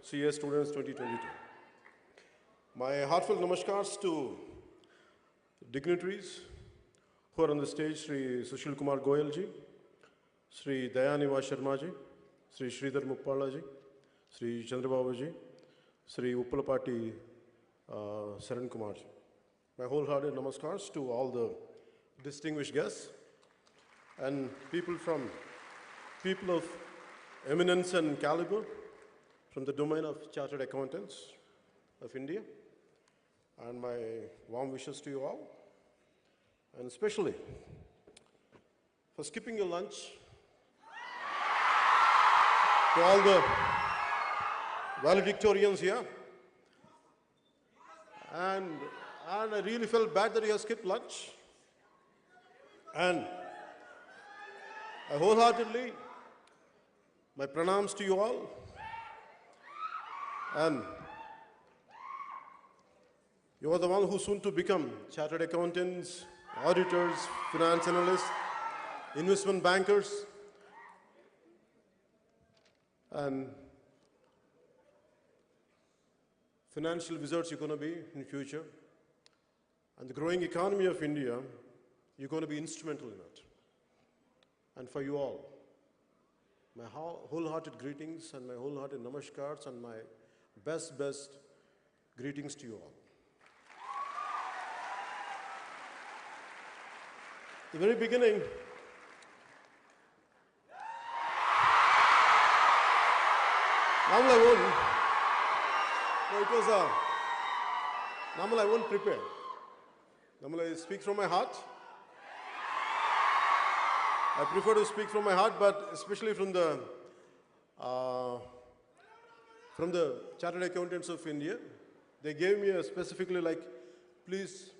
CA Students 2022. My heartfelt namaskars to dignitaries who are on the stage, Sri Sushil Kumar Goyal ji, Sri Dayaniva Sharma ji, Sri Sridhar Muppala ji, Sri Chandrababu ji, Sri Uppalapati Saran Kumar ji. My wholehearted namaskars to all the distinguished guests and people of eminence and caliber from the domain of Chartered Accountants of India. And my warm wishes to you all, and especially for skipping your lunch, to all the valedictorians here. And I really felt bad that you have skipped lunch. And I wholeheartedly, my pranams to you all. And you are the one who soon to become chartered accountants, auditors, finance analysts, investment bankers, and financial wizards you're going to be in the future. And the growing economy of India, you're going to be instrumental in it. And for you all, my wholehearted greetings and my wholehearted namaskars and my best greetings to you all. The very beginning, normally I won't prepare. Normally I speak from my heart. I prefer to speak from my heart, but especially from the Chartered Accountants of India, they gave me specifically like, please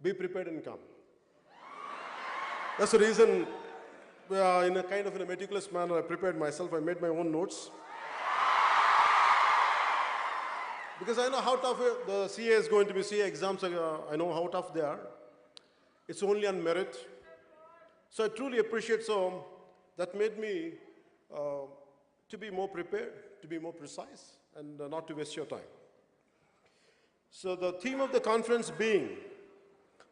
be prepared and come. That's the reason, in a kind of a meticulous manner, I prepared myself. I made my own notes. Because I know how tough the CA is going to be. CA exams, I know how tough they are. It's only on merit. So I truly appreciate that made me to be more prepared, to be more precise, and not to waste your time. So the theme of the conference being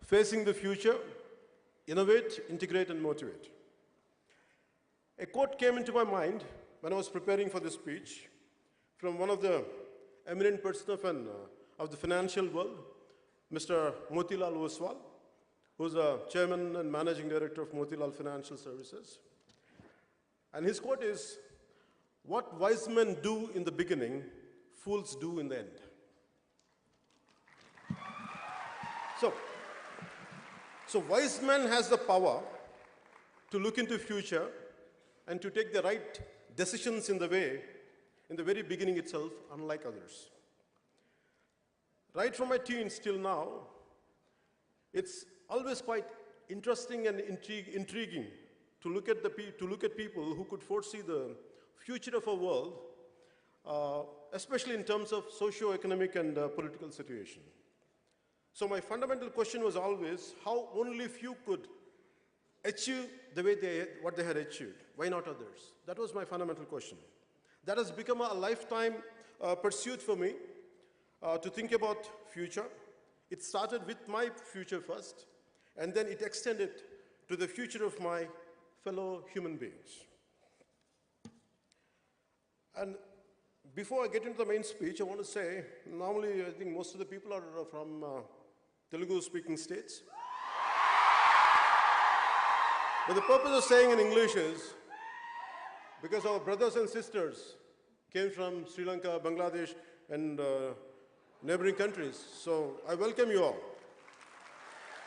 Facing the Future, Innovate, Integrate, and Motivate. A quote came into my mind when I was preparing for this speech from one of the eminent persons of the financial world, Mr. Motilal Oswal, who's a chairman and managing director of Motilal Financial Services. And his quote is, "What wise men do in the beginning, fools do in the end." So wise man has the power to look into the future and to take the right decisions in the very beginning itself, unlike others. Right from my teens till now, it's always quite interesting and intriguing to look at people who could foresee the future of our world, especially in terms of socio-economic and political situation. So my fundamental question was always how only few could achieve what they had achieved. Why not others? That was my fundamental question. That has become a lifetime pursuit for me to think about future. It started with my future first, and then it extended to the future of my fellow human beings. And before I get into the main speech, I want to say, normally I think most of the people are from Telugu-speaking states. But the purpose of saying in English is because our brothers and sisters came from Sri Lanka, Bangladesh, and neighboring countries. So I welcome you all.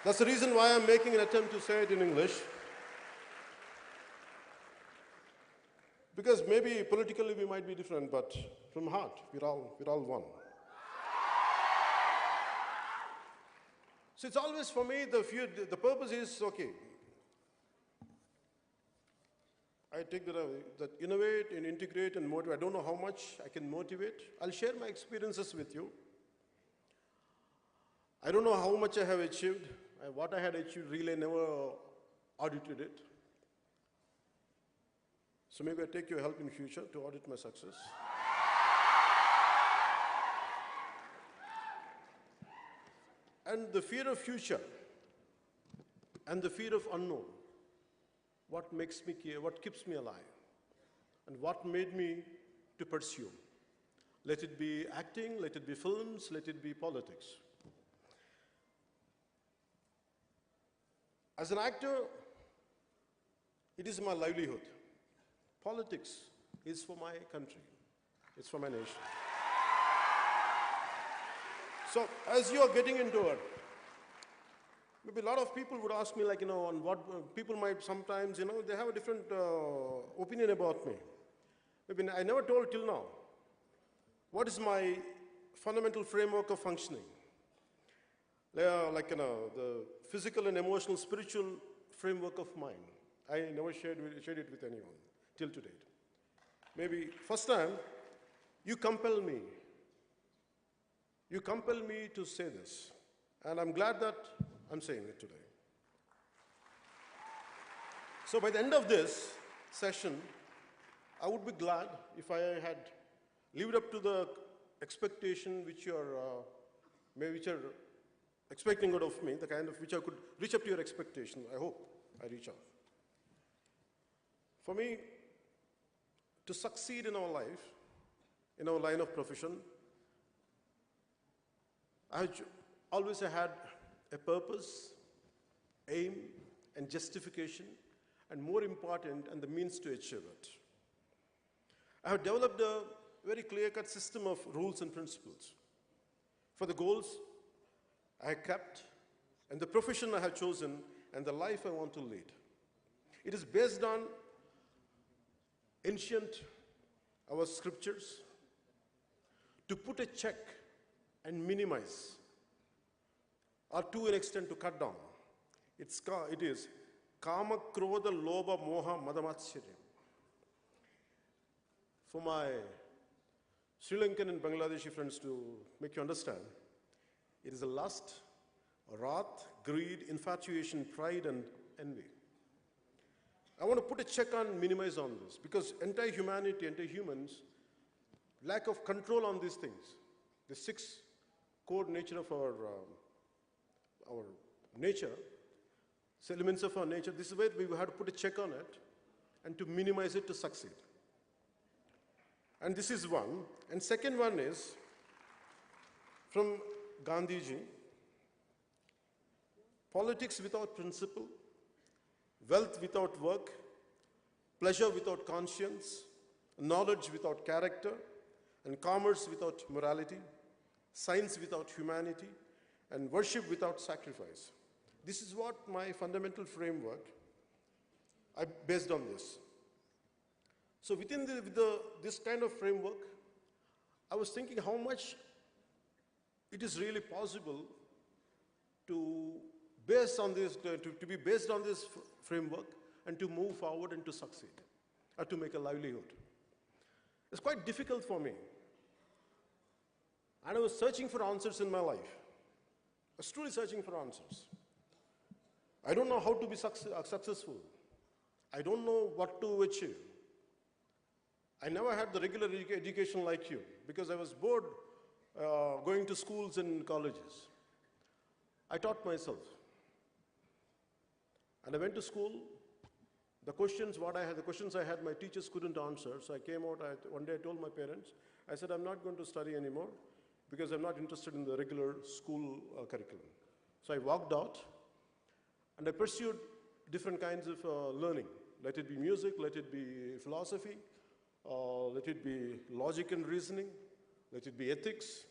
That's the reason why I'm making an attempt to say it in English. Because maybe politically we might be different, but from heart, we're all one. So it's always for me, the purpose is, okay, I take that innovate and integrate and motivate. I don't know how much I can motivate. I'll share my experiences with you. I don't know how much I have achieved. What I had achieved, really I never audited it. So maybe I take your help in future to audit my success. And the fear of future and the fear of unknown, what makes me care, what keeps me alive, and what made me to pursue. Let it be acting, let it be films, let it be politics. As an actor, it is my livelihood. Politics is for my country. It's for my nation. So as you are getting into it, maybe a lot of people would ask me, like, on what people might sometimes, they have a different opinion about me. Maybe I never told till now. What is my fundamental framework of functioning? The physical and emotional, spiritual framework of mine. I never shared it with anyone till to date. Maybe first time, you compel me. You compel me to say this. And I'm glad that I'm saying it today. So by the end of this session, I would be glad if I had lived up to the expectation which you're expecting out of me, the kind of which I could reach up to your expectation. I hope I reach out. For me, to succeed in our life, in our line of profession, I always had a purpose, aim, and justification, and more important, and the means to achieve it. I have developed a very clear-cut system of rules and principles for the goals I have kept, and the profession I have chosen, and the life I want to lead. It is based on ancient, our scriptures, to put a check and minimize, or to an extent to cut down. It is Kama, Krodha, Lobha, Moha, Madamatsyaryam. For my Sri Lankan and Bangladeshi friends to make you understand, it is a lust, wrath, greed, infatuation, pride, and envy. I want to put a check on, minimize on this, because entire humanity, entire humans, lack of control on these things. The six core nature of our nature, elements of our nature, this is where we have to put a check on it and to minimize it to succeed. And this is one. And second one is from Gandhiji: politics without principle, wealth without work, pleasure without conscience, knowledge without character, and commerce without morality, science without humanity, and worship without sacrifice. This is what my fundamental framework, I based on this. So within this kind of framework, I was thinking how much it is really possible to base on this, to be based on this framework and to move forward and to succeed, or to make a livelihood. It's quite difficult for me. And I was searching for answers in my life. I was truly searching for answers. I don't know how to be successful. I don't know what to achieve. I never had the regular education like you, because I was bored going to schools and colleges. I taught myself. And I went to school. The questions I had, my teachers couldn't answer. So I came out, one day I told my parents, I said, I'm not going to study anymore because I'm not interested in the regular school curriculum. So I walked out and I pursued different kinds of learning. Let it be music, let it be philosophy, let it be logic and reasoning, let it be ethics.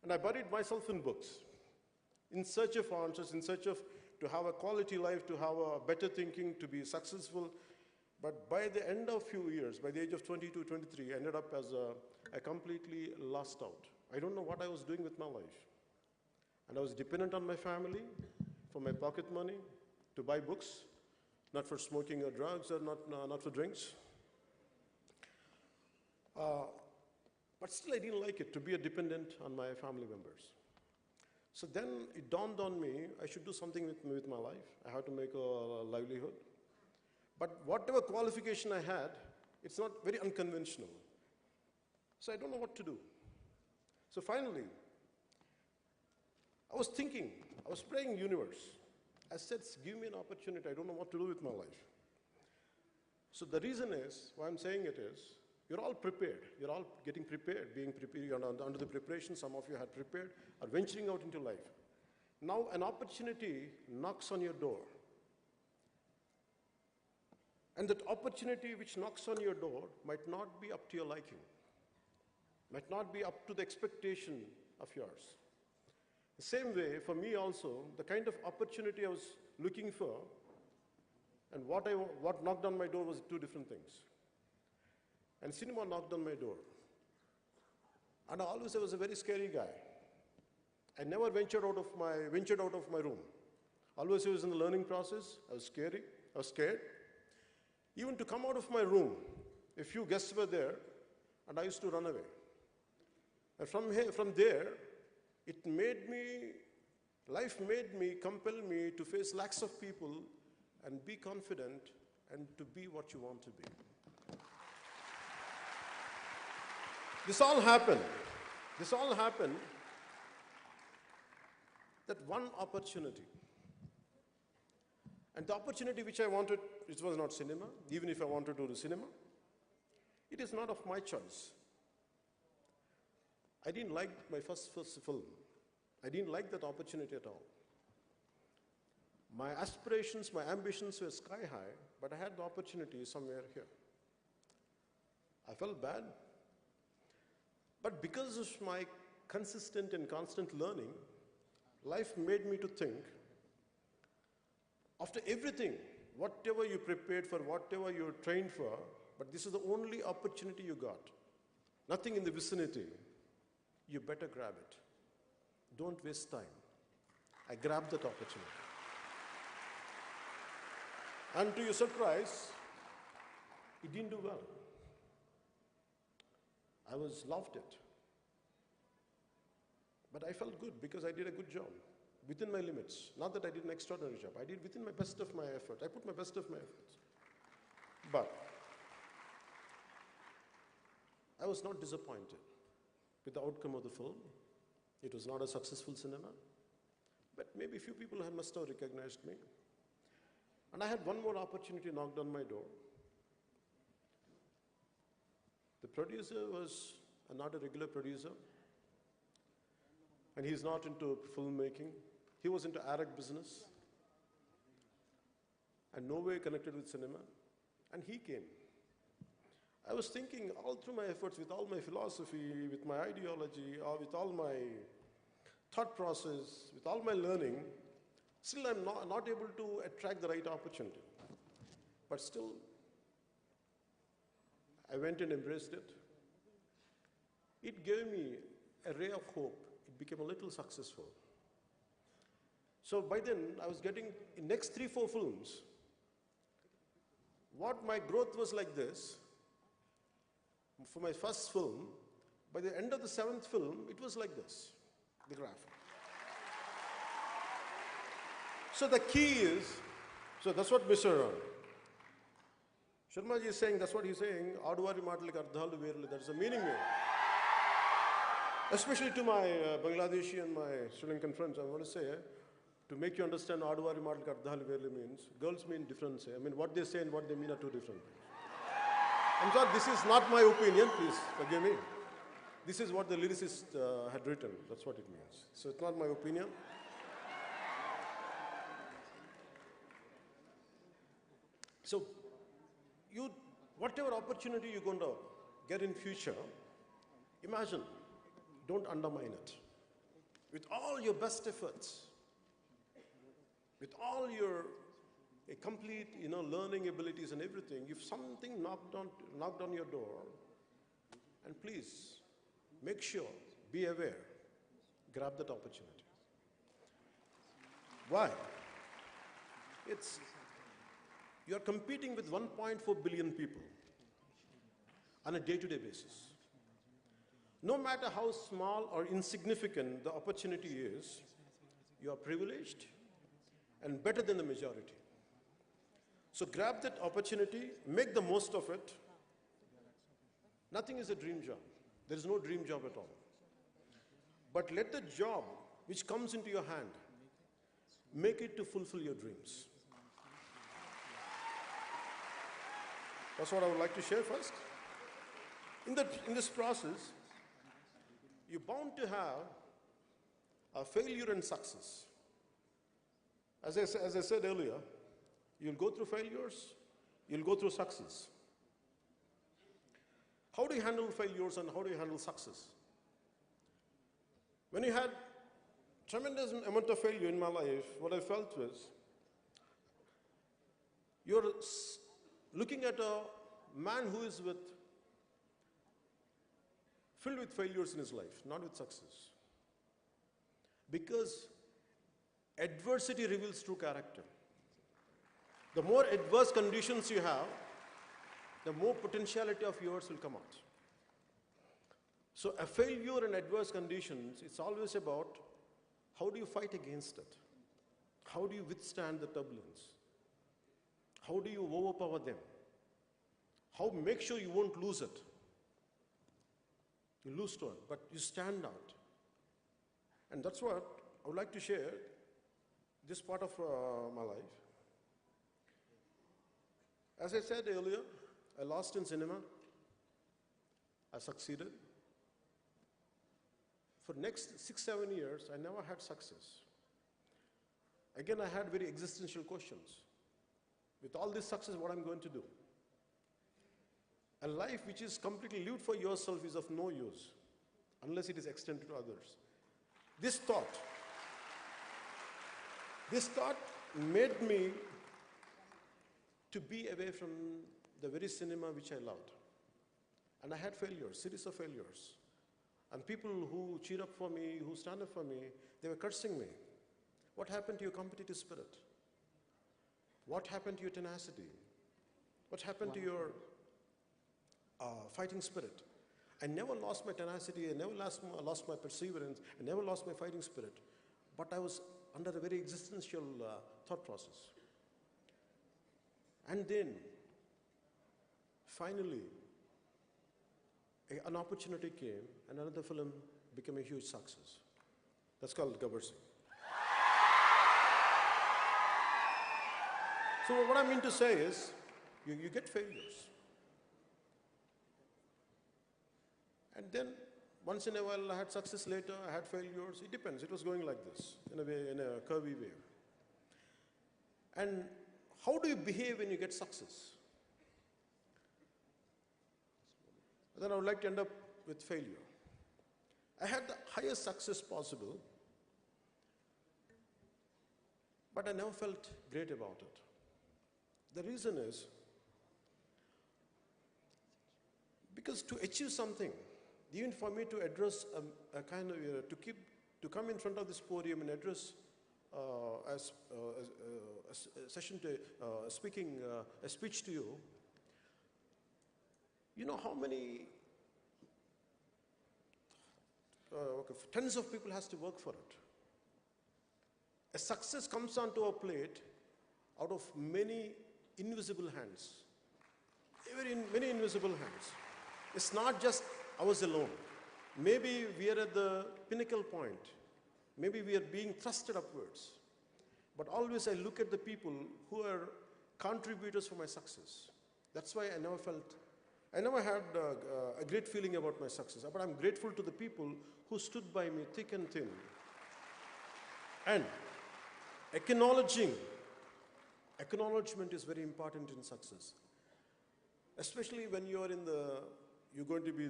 And I buried myself in books, in search of answers, in search of to have a quality life, to have a better thinking, to be successful. But by the end of few years, by the age of 22, 23, I ended up as a completely lost out. I don't know what I was doing with my life. And I was dependent on my family for my pocket money to buy books, not for smoking or drugs, or not for drinks. But still I didn't like it, to be a dependent on my family members. So then it dawned on me, I should do something with my life. I have to make a livelihood. But whatever qualification I had, it's not very unconventional. So I don't know what to do. So finally, I was thinking, I was praying universe. I said, give me an opportunity. I don't know what to do with my life. So the reason is, why I'm saying it is, you're all prepared. You're all getting prepared, being prepared. You're under the preparation. Some of you had prepared, are venturing out into life. Now an opportunity knocks on your door. And that opportunity which knocks on your door might not be up to your liking, might not be up to the expectation of yours. The same way, for me also, the kind of opportunity I was looking for and what knocked on my door was two different things. And cinema knocked on my door. And I always was a very scary guy. I never ventured out of my room. Always I was in the learning process. I was scared. Even to come out of my room, a few guests were there, and I used to run away. And from there, life made me, compelled me to face lakhs of people and be confident and to be what you want to be. This all happened that one opportunity. And the opportunity which I wanted, it was not cinema, even if I wanted to do cinema. It is not of my choice. I didn't like my first film. I didn't like that opportunity at all. My aspirations, my ambitions were sky high, but I had the opportunity somewhere here. I felt bad. But because of my consistent and constant learning, life made me to think, after everything, whatever you prepared for, whatever you trained for, but this is the only opportunity you got. Nothing in the vicinity. You better grab it. Don't waste time. I grabbed that opportunity. And to your surprise, it didn't do well. I loved it. But I felt good because I did a good job within my limits. Not that I did an extraordinary job. I did within my best of my effort. I put my best of my efforts. But I was not disappointed with the outcome of the film. It was not a successful cinema. But maybe a few people must have recognized me. And I had one more opportunity knocked on my door. The producer was not a regular producer. And he's not into filmmaking. He was into Arab business. And no way connected with cinema. And he came. I was thinking all through my efforts, with all my philosophy, with my ideology, or with all my thought process, with all my learning, still I'm not able to attract the right opportunity. But still, I went and embraced it. It gave me a ray of hope. It became a little successful. So by then, I was getting, in next 3-4 films, what my growth was like this. For my first film, by the end of the 7th film, it was like this, the graph. So the key is, so that's what Mr. Sharma ji is saying, that's what he's saying, Aduvari Mataliki Ardhalu Verulu, that's the meaning here. Especially to my Bangladeshi and my Sri Lankan friends, I want to say, to make you understand Aduvari Mataliki Ardhalu Verulu means, girls mean different. I mean, what they say and what they mean are two different things. I'm sorry, this is not my opinion, please forgive me. This is what the lyricist had written, that's what it means. So it's not my opinion. So, whatever opportunity you're going to get in future, imagine, don't undermine it. With all your best efforts, with all your complete, learning abilities and everything, if something knocked on your door, and please, make sure, be aware, grab that opportunity. Why? You're competing with 1.4 billion people on a day-to-day basis. No matter how small or insignificant the opportunity is, you are privileged and better than the majority. So grab that opportunity, make the most of it. Nothing is a dream job. There is no dream job at all. But let the job which comes into your hand, make it to fulfill your dreams. That's what I would like to share first. In this process, you're bound to have a failure and success. As I said earlier, you'll go through failures, you'll go through success. How do you handle failures and how do you handle success? When you had tremendous amount of failure in my life, what I felt was, you're looking at a man who is filled with failures in his life, not with success. Because adversity reveals true character. The more adverse conditions you have, the more potentiality of yours will come out. So a failure in adverse conditions, it's always about how do you fight against it? How do you withstand the turbulence? How do you overpower them? How make sure you won't lose it? You lose to it, but you stand out. And that's what I would like to share, this part of my life. As I said earlier, I lost in cinema. I succeeded. For next 6-7 years, I never had success. Again, I had very existential questions. With all this success, what I'm going to do? A life which is completely lived for yourself is of no use unless it is extended to others. This thought made me to be away from the very cinema which I loved. And I had failures, series of failures. And people who cheer up for me, who stand up for me, they were cursing me. What happened to your competitive spirit? What happened to your tenacity? What happened to your fighting spirit? I never lost my tenacity, I never lost my perseverance, I never lost my fighting spirit. But I was under a very existential thought process. And then, finally, an opportunity came, and another film became a huge success. That's called Gabbar Singh. So what I mean to say is, you get failures. And then, once in a while, I had success later, I had failures. It depends. It was going like this, in a way, in a curvy way. And how do you behave when you get success? Then I would like to end up with failure. I had the highest success possible, but I never felt great about it. The reason is, because to achieve something, even for me to address a kind of, to come in front of this podium and address a speech to you, you know how many tens of people has to work for it. A success comes onto a plate out of many invisible hands. Many invisible hands. It's not just ours alone. Maybe we are at the pinnacle point. Maybe we are being thrusted upwards. But always I look at the people who are contributors for my success. That's why I never had a great feeling about my success. But I'm grateful to the people who stood by me thick and thin. And acknowledgement is very important in success. Especially when you're going to be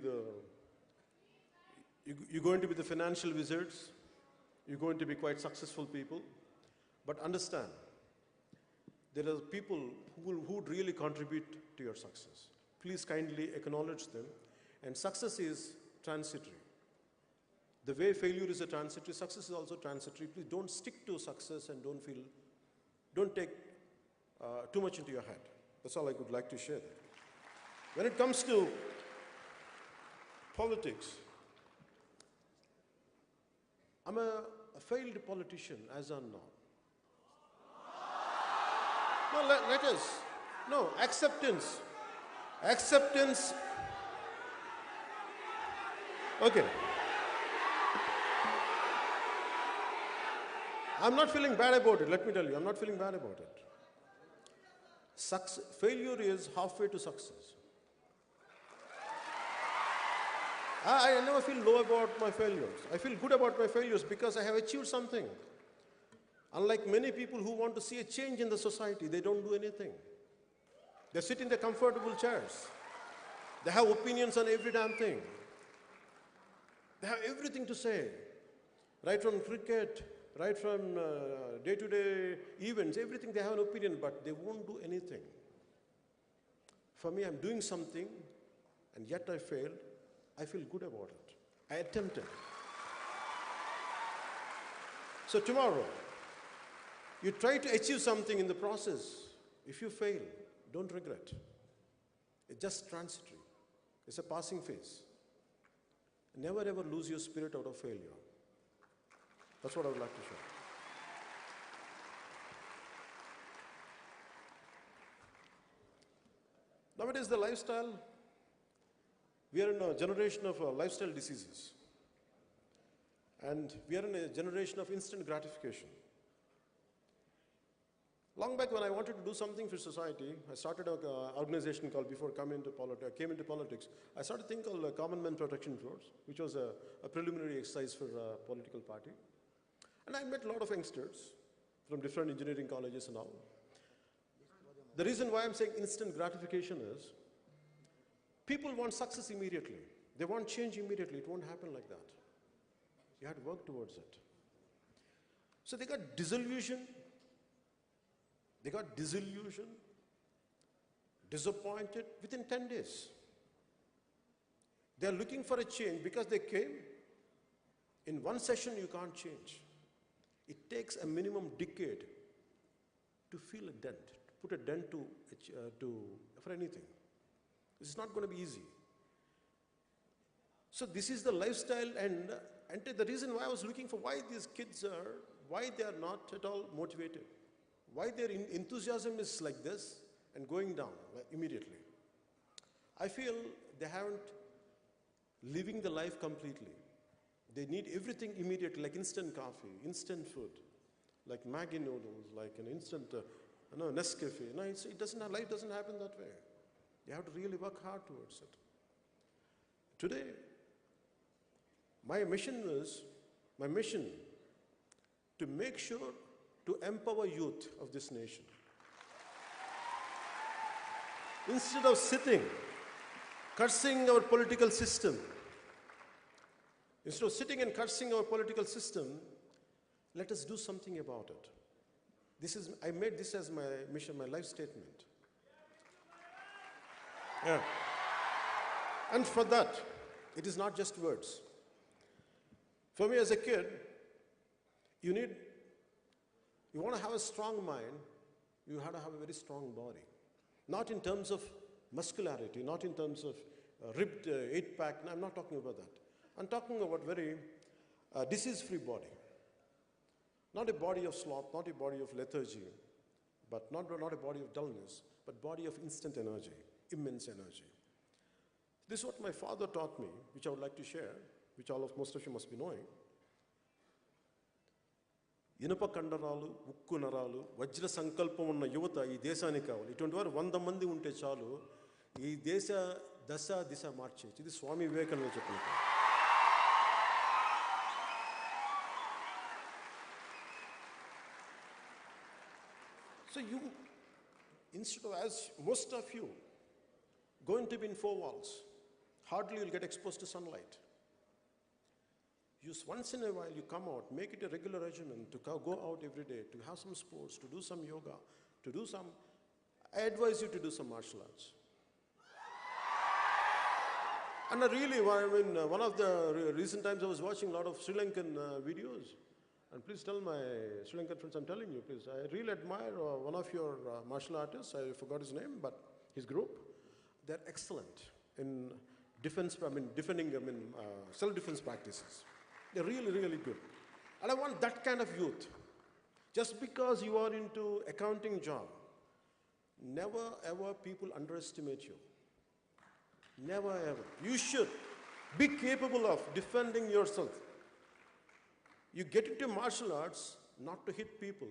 the financial wizards. You're going to be quite successful people. But understand, there are people who would really contribute to your success. Please kindly acknowledge them. And success is transitory. The way failure is a transitory, success is also transitory. Please don't stick to success and don't take too much into your head. That's all I would like to share there. When it comes to politics, I'm a failed politician as of now. No, let us. No, acceptance. Acceptance. I'm not feeling bad about it, let me tell you, I'm not feeling bad about it. Failure is halfway to success. I never feel low about my failures. I feel good about my failures because I have achieved something. Unlike many people who want to see a change in the society, they don't do anything. They sit in their comfortable chairs. They have opinions on every damn thing. They have everything to say. Right from cricket, right from day-to-day events, everything they have an opinion, but they won't do anything. For me, I'm doing something, and yet I failed. I feel good about it. I attempted. So tomorrow, you try to achieve something in the process. If you fail, don't regret. It's just transitory. It's a passing phase. Never ever lose your spirit out of failure. That's what I would like to share. Nowadays, the lifestyle, we are in a generation of lifestyle diseases. And we are in a generation of instant gratification. Long back when I wanted to do something for society, I started an organization called, before I came into politics, I started a thing called Common Man Protection Force, which was a preliminary exercise for a political party. And I met a lot of youngsters from different engineering colleges and all. The reason why I'm saying instant gratification is, people want success immediately. They want change immediately. It won't happen like that. You have to work towards it. So they got disillusioned. They got disillusioned, disappointed within 10 days. They're looking for a change because they came. In one session, you can't change. It takes a minimum decade to feel a dent, to put a dent for anything. It's not going to be easy. So this is the lifestyle, and the reason why I was looking for why these kids are, why they are not at all motivated. Why their enthusiasm is like this and going down immediately. I feel they haven't living the life completely. They need everything immediately, like instant coffee, instant food, like Maggi noodles, like an instant Nescafe. No, life doesn't happen that way. You have to really work hard towards it. Today, my mission to make sure to empower youth of this nation. Instead of sitting, cursing our political system, let us do something about it. I made this as my mission, my life statement. Yeah. And for that, it is not just words. For me as a kid, you want to have a strong mind, you have to have a very strong body. Not in terms of muscularity, not in terms of ripped 8-pack. No, I'm not talking about that. I'm talking about very disease-free body. Not a body of sloth, not a body of lethargy, but not a body of dullness, but body of instant energy, immense energy. This is what my father taught me, which I would like to share, which most of you must be knowing. ఇనుప కండరాలు, ఉక్కు నరాలు, వజ్ర సంకల్పం ఉన్న యువత ఈ దేశానికి కావాలి. ఇటువంటి వారు 100 మంది ఉంటే చాలు, ఈ దేశ దిశ మార్చేయచ్చు. ఇది స్వామి వివేకానంద చెప్పిన. So instead of, as most of you, going to be in 4 walls, hardly you'll get exposed to sunlight. Once in a while you come out, make it a regular regimen to go out every day, to have some sports, to do some yoga, I advise you to do some martial arts. And one of the recent times I was watching a lot of Sri Lankan videos. And please tell my Sri Lankan friends, I'm telling you, please, I really admire one of your martial artists. I forgot his name, but his group, they're excellent in defending self-defense practices. They're really, really good. And I want that kind of youth. Just because you are into accounting job, never ever people underestimate you. Never ever. You should be capable of defending yourself. You get into martial arts, not to hit people.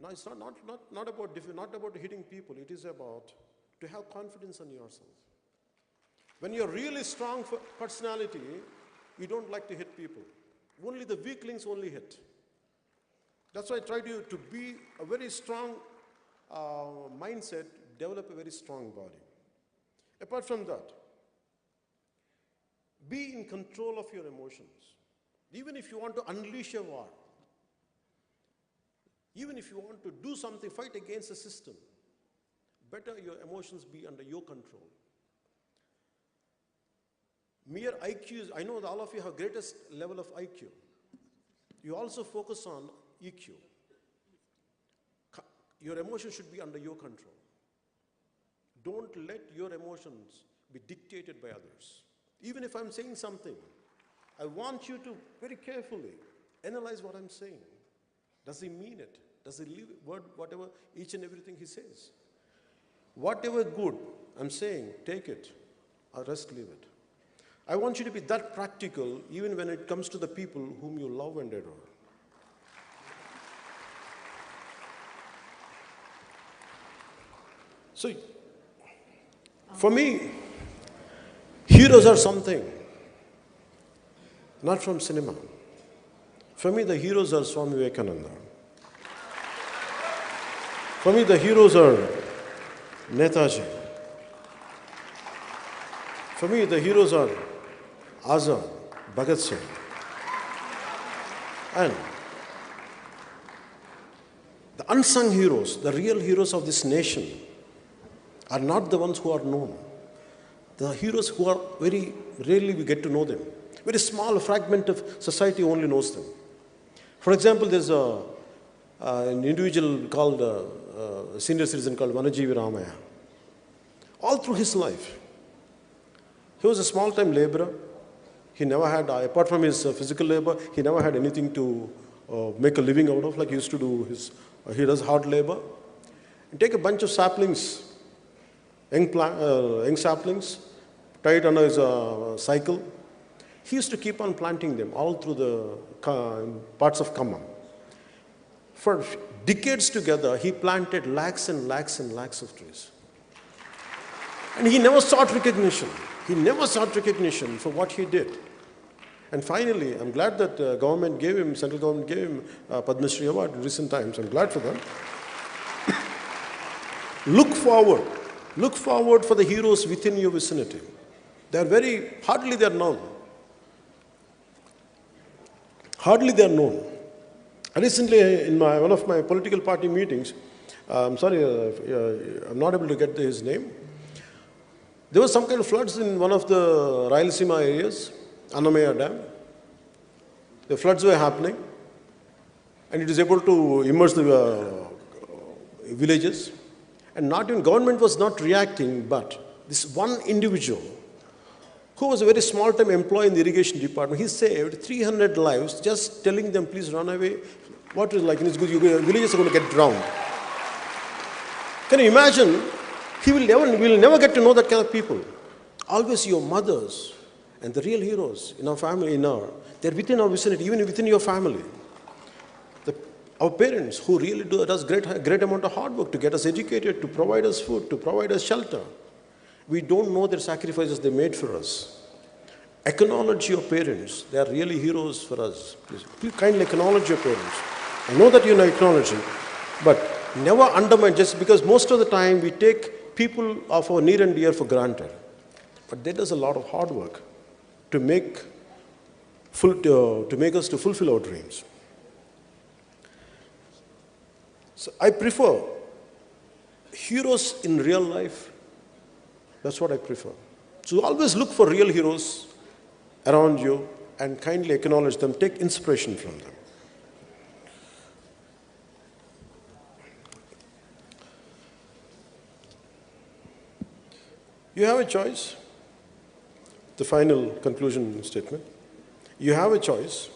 No, it's not about hitting people. It is about to have confidence in yourself. When you're really strong personality, you don't like to hit people. Only the weaklings only hit. That's why I try to be a very strong mindset, develop a very strong body. Apart from that, be in control of your emotions. Even if you want to unleash a war, even if you want to do something, fight against the system, better your emotions be under your control. Mere IQ, I know that all of you have greatest level of IQ. You also focus on EQ. Your emotions should be under your control. Don't let your emotions be dictated by others. Even if I'm saying something, I want you to very carefully analyze what I'm saying. Does he mean it? Does he live whatever, each and everything he says? Whatever good I'm saying, take it, or rest leave it. I want you to be that practical even when it comes to the people whom you love and adore. So, for me, heroes are something, not from cinema. For me, the heroes are Swami Vivekananda. For me, the heroes are Netaji. For me, the heroes are Azad, Bhagat Singh. And the unsung heroes, the real heroes of this nation, are not the ones who are known. The heroes who are very rarely we get to know them. Very small fragment of society only knows them. For example, there's an individual called, a senior citizen called Vanajeevi Ramaya. All through his life, he was a small-time laborer. He never had, apart from his physical labor, he never had anything to make a living out of, like he used to do he does hard labor. And take a bunch of saplings, young saplings, tie it under his cycle. He used to keep on planting them all through the parts of Khammam. For decades together, he planted lakhs and lakhs and lakhs of trees. And he never sought recognition. He never sought recognition for what he did. And finally, I'm glad that government gave him, central government gave him Padma Shri Award in recent times. I'm glad for that. Look forward. Look forward for the heroes within your vicinity. Hardly they're known. Hardly they're known. Recently, in one of my political party meetings, I'm sorry, I'm not able to get his name. There was some kind of floods in one of the Rayalaseema areas, Annamaya Dam. The floods were happening, and it is able to immerse the villages. And not even government was not reacting, but this one individual, who was a very small-time employee in the irrigation department, he saved 300 lives just telling them, please run away. What is like, your villages are going to get drowned. Can you imagine? We'll never get to know that kind of people. Always your mothers and the real heroes in our family, they're within our vicinity, even within your family. Our parents who really does great amount of hard work to get us educated, to provide us food, to provide us shelter. We don't know their sacrifices they made for us. Acknowledge your parents. They are really heroes for us. Please kindly acknowledge your parents. I know that you know acknowledging, but never undermine, just because most of the time we take people of our near and dear for granted. But there is a lot of hard work to make us to fulfill our dreams. So I prefer heroes in real life. That's what I prefer. So always look for real heroes around you and kindly acknowledge them. Take inspiration from them. You have a choice. The final conclusion statement. You have a choice.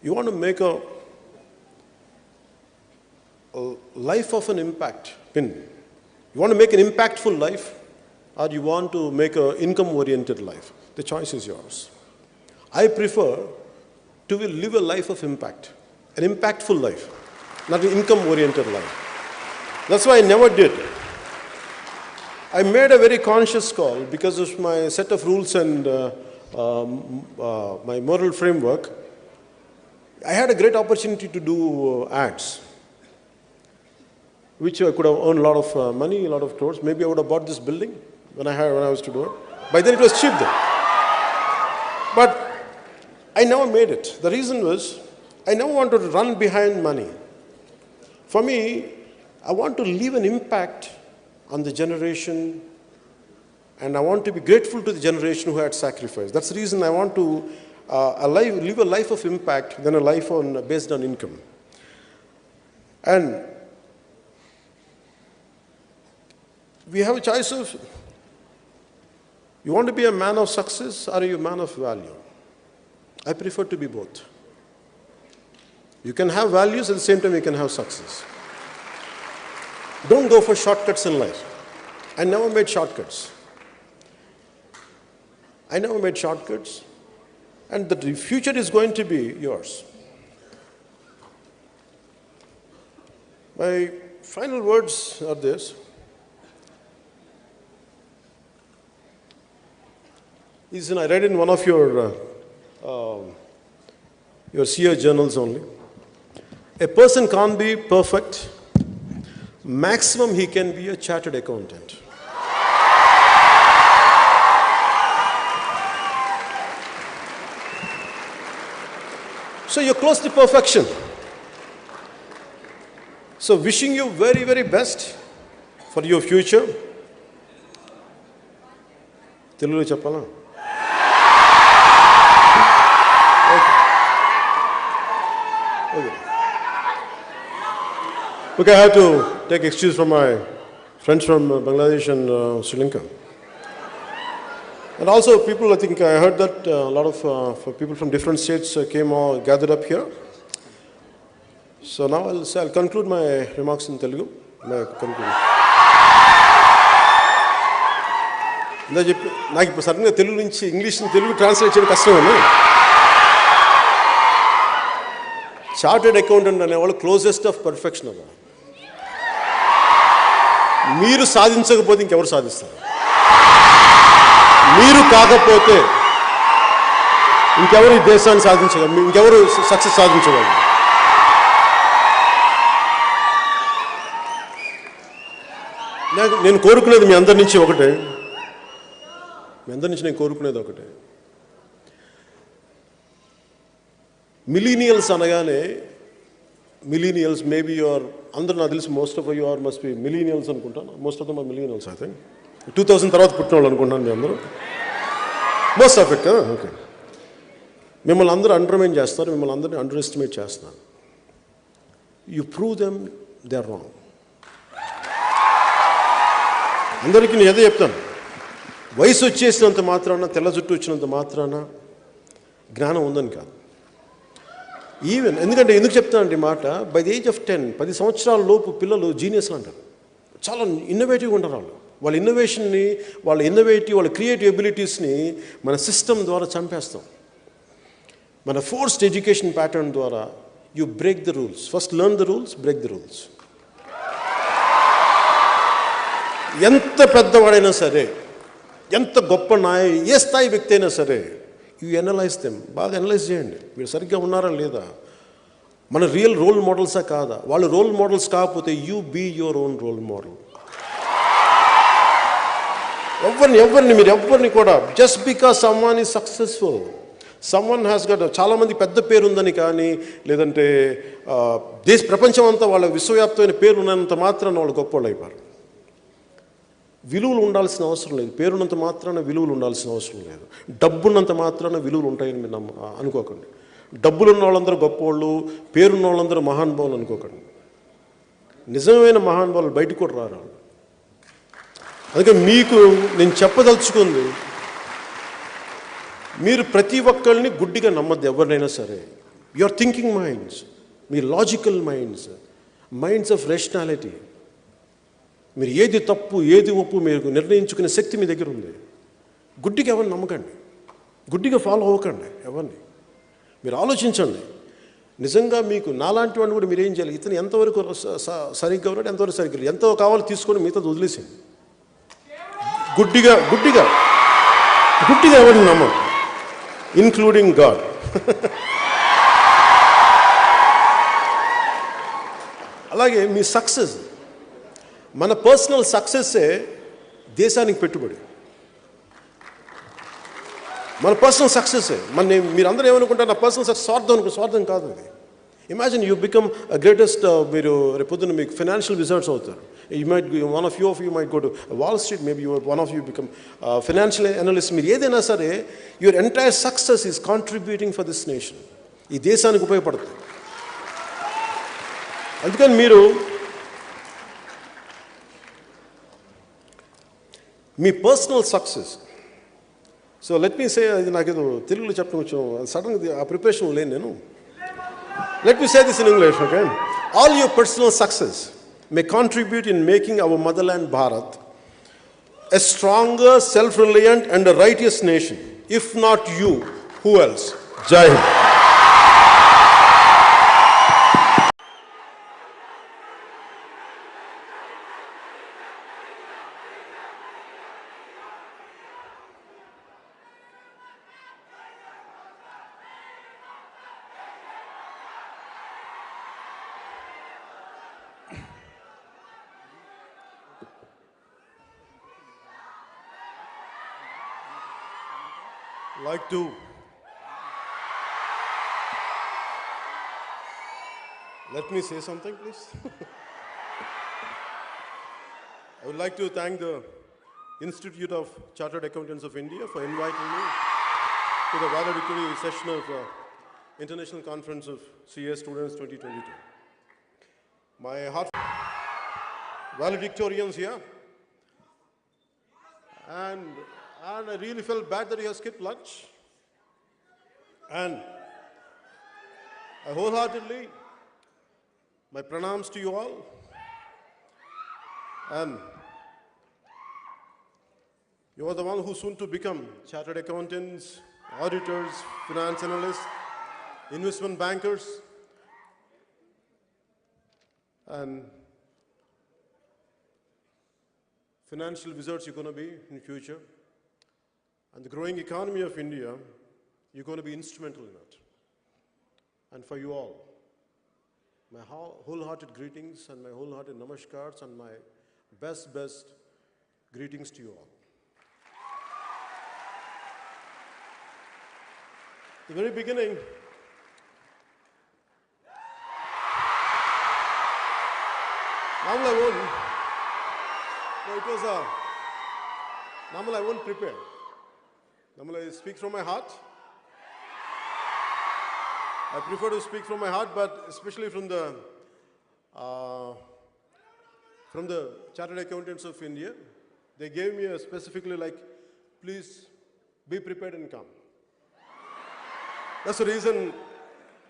You want to make a life of an impact pin. You want to make an impactful life, or you want to make an income-oriented life. The choice is yours. I prefer to live a life of impact, an impactful life, not an income-oriented life. That's why I never did. I made a very conscious call because of my set of rules and my moral framework. I had a great opportunity to do ads, which I could have earned a lot of money, a lot of crores. Maybe I would have bought this building when I was to do it. By then it was cheap then. But I never made it. The reason was, I never wanted to run behind money. For me, I want to leave an impact on the generation, and I want to be grateful to the generation who had sacrificed. That's the reason I want to live a life of impact than a life based on income. And we have a choice of, you want to be a man of success or are you a man of value? I prefer to be both. You can have values, at the same time you can have success. Don't go for shortcuts in life. I never made shortcuts. And the future is going to be yours. My final words are this. I read in one of your CA journals only. A person can't be perfect. Maximum he can be a chartered accountant. So you're close to perfection. So wishing you very, very best for your future. Telugu cheppala? Okay, I have to take excuse from my friends from Bangladesh and Sri Lanka. And also people, I think I heard that a lot of people from different states came all gathered up here. So now I'll conclude my remarks in Telugu. నాకు ఇప్పుడు సడన్గా తెలుగు నుంచి English Telugu translate చేయడం కష్టమని. Chartered accountant అనేవాళ్ళు closest of perfection అవ్వ. మీరు సాధించకపోతే ఇంకెవరు సాధిస్తారు? మీరు కాకపోతే ఇంకెవరు ఈ దేశాన్ని సాధించగలరు? ఇంకెవరు సక్సెస్ సాధించగలరు? నేను కోరుకునేది మీ అందరి నుంచి ఒకటే. నేను కోరుకునేది ఒకటే. మిలీనియల్స్ అనగానే మిలీనియల్స్ మేబీ యువర్ అందరూ నాకు తెలిసి most of your must be millennials అనుకుంటాను. Most of them are millennials I think. 2000 తర్వాత పుట్టిన వాళ్ళు అనుకుంటాను మీ అందరూ. Most of it. ఓకే. మిమ్మల్ని అందరూ అండర్మైన్ చేస్తారు, మిమ్మల్ని అందరినీ అండర్ ఎస్టిమేట్ చేస్తున్నారు. You prove them they are wrong. అందరికీ నేను ఏదో చెప్తాను, వయసు వచ్చేసినంత మాత్రాన, తెల్ల జుట్టు వచ్చినంత మాత్రాన జ్ఞానం ఉందని కాదు. ఈవెన్ ఎందుకు చెప్తానండి మాట, బై ది ఏజ్ ఆఫ్ 10 సంవత్సరాల లోపు పిల్లలు జీనియస్లు అంటారు. చాలా ఇన్నోవేటివ్గా ఉంటారు వాళ్ళ ఇన్నోవేషన్ని, వాళ్ళ క్రియేటివ్ ఎబిలిటీస్ని మన సిస్టమ్ ద్వారా చంపేస్తాం. మన ఫోర్స్డ్ ఎడ్యుకేషన్ ప్యాటర్న్ ద్వారా you break the rules. First learn the rules, break the rules. ఎంత పెద్దవాడైనా సరే, ఎంత గొప్ప ఏ స్థాయి వ్యక్తి అయినా సరే, యూ ఎనలైజ్ దెమ్. బాగా ఎనలైజ్ చేయండి, మీరు సరిగ్గా ఉన్నారా లేదా, మన రియల్ రోల్ మోడల్సా కాదా. వాళ్ళు రోల్ మోడల్స్ కాకపోతే you be your own role model. ఎవరిని కూడా just because someone is successful, someone has got, చాలామంది పెద్ద పేరు ఉందని కానీ, లేదంటే ప్రపంచం అంతా వాళ్ళ విశ్వవ్యాప్తమైన పేరు ఉన్నంత మాత్రాన వాళ్ళు గొప్పవాళ్ళు అయిపోయారు. విలువలు ఉండాల్సిన అవసరం లేదు. పేరున్నంత మాత్రాన విలువలు ఉండాల్సిన అవసరం లేదు. డబ్బున్నంత మాత్రాన విలువలు ఉంటాయని మీరు అనుకోకండి. డబ్బులు ఉన్న వాళ్ళందరూ గొప్పవాళ్ళు, పేరున్న వాళ్ళందరూ మహానుభావులు అనుకోకండి. నిజమైన మహానుభావులు బయటకు కూడా రారు. అందుకే మీకు నేను చెప్పదలుచుకుంది, మీరు ప్రతి ఒక్కరిని గుడ్డిగా నమ్మద్దు. ఎవరినైనా సరే, your thinking minds, me logical minds of rationality, మీరు ఏది తప్పు ఏది ఒప్పు మీరు నిర్ణయించుకునే శక్తి మీ దగ్గర ఉంది. గుడ్డిగా ఎవరిని నమ్మకండి, గుడ్డిగా ఫాలో అవ్వకండి ఎవరిని. మీరు ఆలోచించండి. నిజంగా మీకు నాలాంటి వాడిని కూడా మీరు ఏం చేయాలి? ఇతను ఎంతవరకు సరిగ్గా ఉన్నాడు, ఎంతవరకు సరిగ్గా లేదు, ఎంతో కావాలో తీసుకొని మిగతా వదిలేసింది. గుడ్డిగా గుడ్డిగా గుడ్డిగా ఎవరిని నమ్మం, ఇన్క్లూడింగ్ గాడ్. అలాగే మీ సక్సెస్, మన పర్సనల్ సక్సెస్సే దేశానికి పెట్టుబడి. మన పర్సనల్ సక్సెస్సే మీరందరూ ఏమనుకుంటారు? నా పర్సనల్ సక్సెస్ స్వార్థం కాదు అది. ఇమాజిన్ యూ బికమ్ గ్రేటెస్ట్, మీరు రేపొద్దున మీకు ఫైనాన్షియల్ విజార్డ్స్ అవుతారు. You might, one of you might go to Wall Street, maybe one of you become financial analyst. మీరు ఏదైనా సరే, your entire success is contributing for this nation. ఈ దేశానికి ఉపయోగపడుతుంది. అందుకని మీరు మీ personal success, so let me say, అది నాకేదో తెలుగులో చెప్పడం కొంచెం సడన్గా ఆ ప్రిపరేషన్ లేను నేను. Let me say this in English, okay? All your personal success may contribute in making our motherland Bharat a stronger, self-reliant and a righteous nation. If not you, who else? Jai Hind. Let me say something, please. I would like to thank the Institute of Chartered Accountants of India for inviting me to the valedictory session of International Conference of CA Students 2022. My heart valedictorians here, and I really felt bad that he has skipped lunch, and I wholeheartedly, my pranams to you all, and you are the one who soon to become chartered accountants, auditors, finance analysts, investment bankers, and financial wizards you're going to be in the future. And the growing economy of India, you're going to be instrumental in it. And for you all, my wholehearted greetings and my wholehearted namaskars and my best greetings to you all. At the very beginning, normally I won't prepare. Normally I speak from my heart. I prefer to speak from my heart, but especially from the Chartered Accountants of India, they gave me specifically like, please be prepared and come. That's the reason,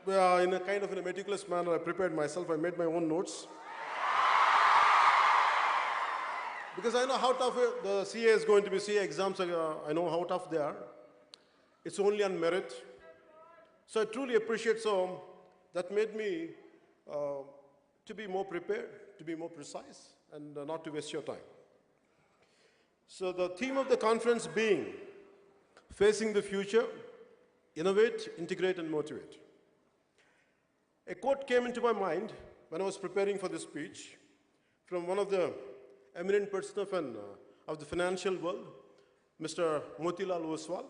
in a kind of in a meticulous manner, I prepared myself. I made my own notes. Because I know how tough the CA is going to be. CA exams, I know how tough they are. It's only on merit. So I truly appreciate that made me to be more prepared, to be more precise, and not to waste your time. So the theme of the conference being facing the future, innovate, integrate, and motivate. A quote came into my mind when I was preparing for this speech from one of the eminent persons of the financial world, Mr. Motilal Oswal,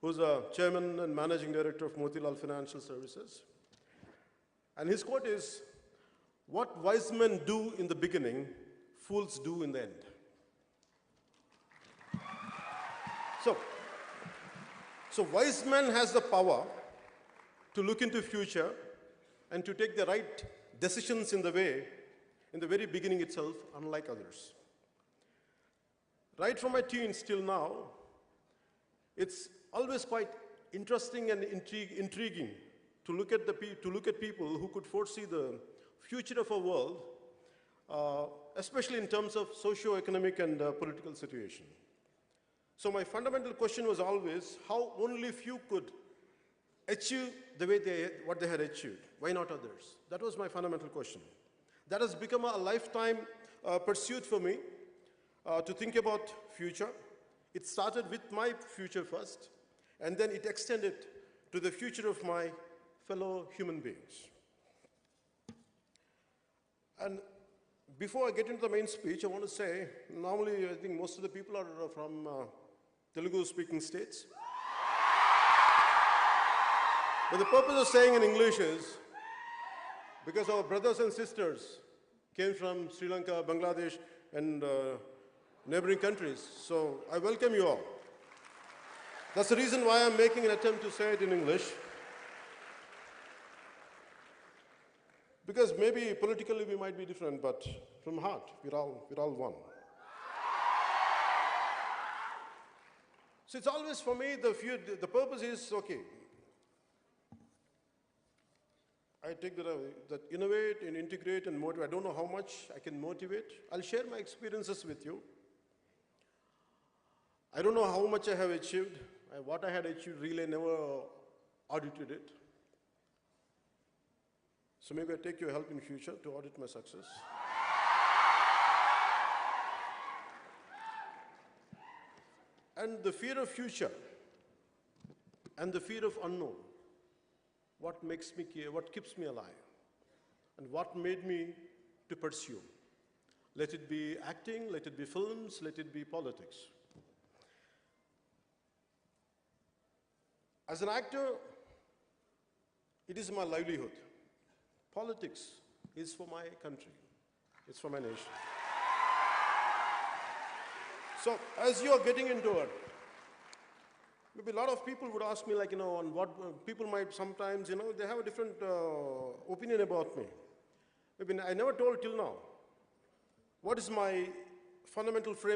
who's a chairman and managing director of Motilal Financial Services. And his quote is, "What wise men do in the beginning, fools do in the end." So wise man has the power to look into future and to take the right decisions in the very beginning itself, unlike others. Right from my teens till now, it's always quite interesting and intriguing to look at people who could foresee the future of our world, especially in terms of socio-economic and political situation. So my fundamental question was always how only few could achieve the way what they had achieved? Why not others? That was my fundamental question. That has become a lifetime pursuit for me to think about future. It started with my future first, and then it extended to the future of my fellow human beings. And before I get into the main speech, I want to say, normally I think most of the people are from Telugu-speaking states. But the purpose of saying in English is, because our brothers and sisters came from Sri Lanka, Bangladesh, and neighboring countries. So I welcome you all. That's the reason why I'm making an attempt to say it in English. Because maybe politically we might be different, but from heart, we're all one. So it's always for me, the purpose is, okay, I take that innovate and integrate and motivate. I don't know how much I can motivate. I'll share my experiences with you. I don't know how much I have achieved. What I had achieved, really, I never audited it. So maybe I take your help in future to audit my success. And the fear of future and the fear of unknown, what makes me care, what keeps me alive, and what made me to pursue. Let it be acting, let it be films, let it be politics. As an actor, it is my livelihood. Politics is for my country. It's for my nation. So as you are getting into it, maybe a lot of people would ask me, like, on what people might sometimes, they have a different opinion about me. Maybe I never told till now what is my fundamental frame